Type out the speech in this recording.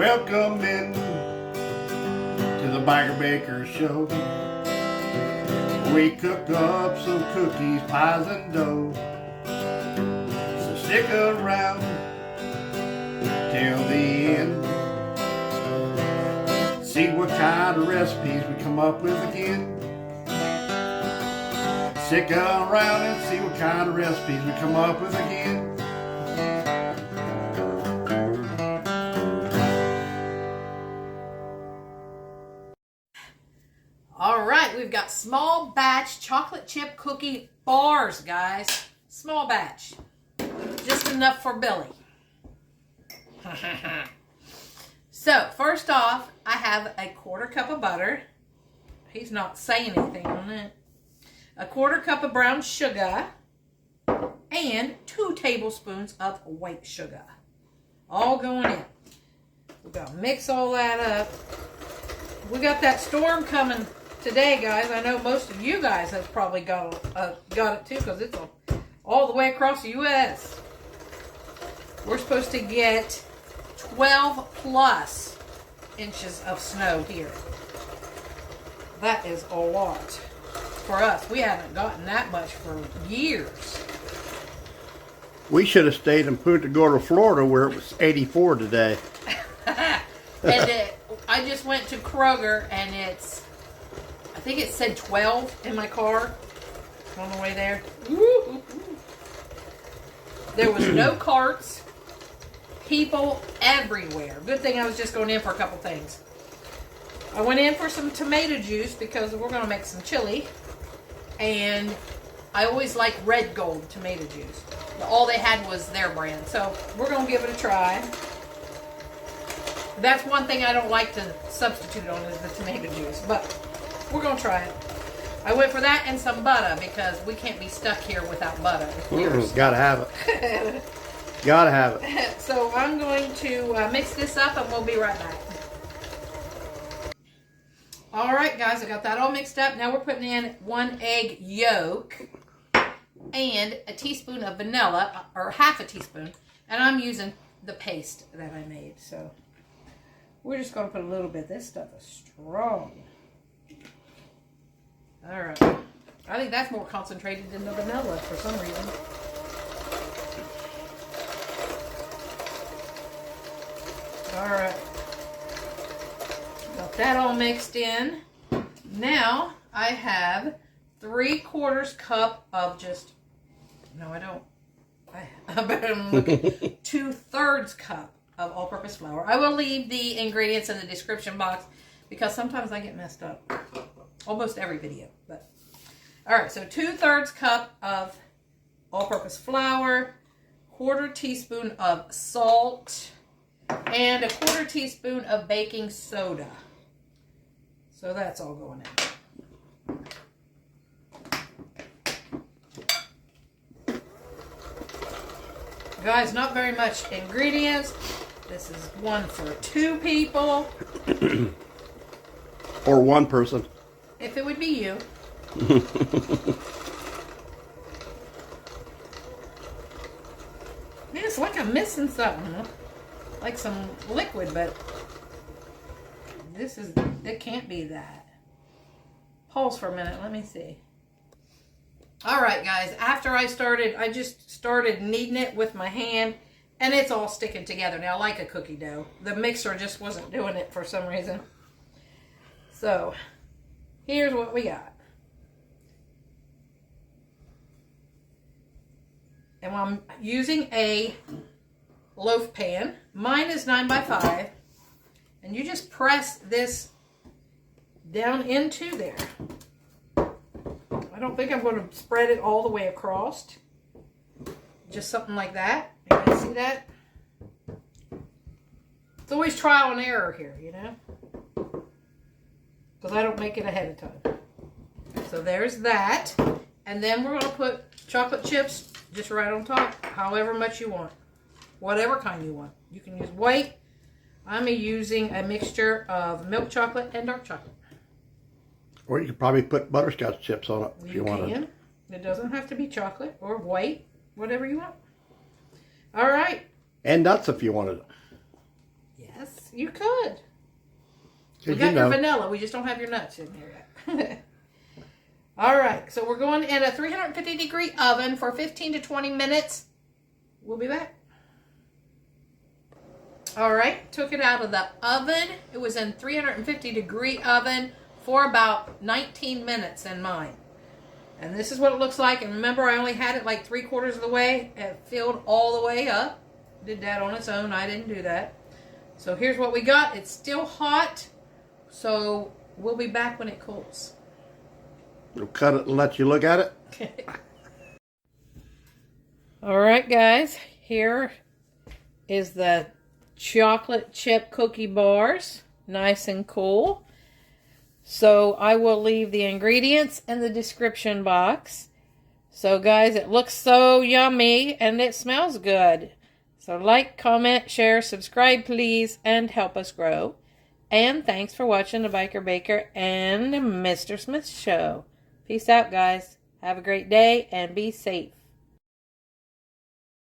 Welcome in to the Biker Baker Show. We cook up some cookies, pies, and dough. So stick around till the end. See what kind of recipes we come up with again. Stick around and see what kind of recipes we come up with again. All right, we've got small batch chocolate chip cookie bars, guys. Small batch. Just enough for Billy. So, first off, I have a 1/4 cup of butter. He's not saying anything on it. A 1/4 cup of brown sugar. And 2 tablespoons of white sugar. All going in. We've got to mix all that up. We got that storm coming today, guys. I know most of you guys have probably got it too, because it's all the way across the U.S. We're supposed to get 12 plus inches of snow here. That is a lot for us. We haven't gotten that much for years. We should have stayed in Punta Gorda, Florida, where it was 84 today. And I just went to Kroger, and I think it said 12 in my car on the way there. There was no carts. People everywhere. Good thing I was just going in for a couple things. I went in for some tomato juice because we're going to make some chili. And I always like Red Gold tomato juice. All they had was their brand. So we're going to give it a try. That's one thing I don't like to substitute on is the tomato juice. But we're going to try it. I went for that and some butter because we can't be stuck here without butter. Gotta have it. Gotta have it. So I'm going to mix this up and we'll be right back. Alright guys, I got that all mixed up. Now we're putting in 1 egg yolk and a teaspoon of vanilla, or half a teaspoon. And I'm using the paste that I made. So we're just going to put a little bit. This stuff is strong. Alright. I think that's more concentrated than the vanilla for some reason. Alright. Got that all mixed in. Now I have 3/4 cup of just, no I don't, I'm looking, 2/3 cup of all-purpose flour. I will leave the ingredients in the description box because sometimes I get messed up. Almost every video, but alright, so 2/3 cup of all-purpose flour, 1/4 teaspoon of salt, and a 1/4 teaspoon of baking soda. So that's all going in. Guys, not very much ingredients. This is one for 2 people. Or 1 person. If it would be you. Man, it's like I'm missing something. Like some liquid, but it can't be that. Pause for a minute, let me see. Alright guys, after I just started kneading it with my hand, and it's all sticking together now like a cookie dough. The mixer just wasn't doing it for some reason. So, here's what we got. And I'm using a loaf pan. Mine is 9x5. And you just press this down into there. I don't think I'm going to spread it all the way across. Just something like that. You can see that? It's always trial and error here, you know? Because I don't make it ahead of time. So there's that. And then we're going to put chocolate chips just right on top. However much you want. Whatever kind you want. You can use white. I'm using a mixture of milk chocolate and dark chocolate. Or you could probably put butterscotch chips on it if you wanted. It doesn't have to be chocolate or white. Whatever you want. All right. And nuts if you wanted it. Yes. You could. We 'Cause got you your know, vanilla. We just don't have your nuts in here yet. All right. So we're going in a 350-degree oven for 15 to 20 minutes. We'll be back. All right. Took it out of the oven. It was in 350-degree oven for about 19 minutes in mine. And this is what it looks like. And remember, I only had it like 3/4 of the way. It filled all the way up. Did that on its own. I didn't do that. So here's what we got. It's still hot. So we'll be back when it cools. we'll cut it and let you look at it. All right, guys. Here is the chocolate chip cookie bars. Nice and cool. So I will leave the ingredients in the description box. So guys, it looks so yummy and it smells good. So like, comment, share, subscribe please, and help us grow. And thanks for watching the Biker Baker and Mr. Smith Show. Peace out, guys. Have a great day and be safe.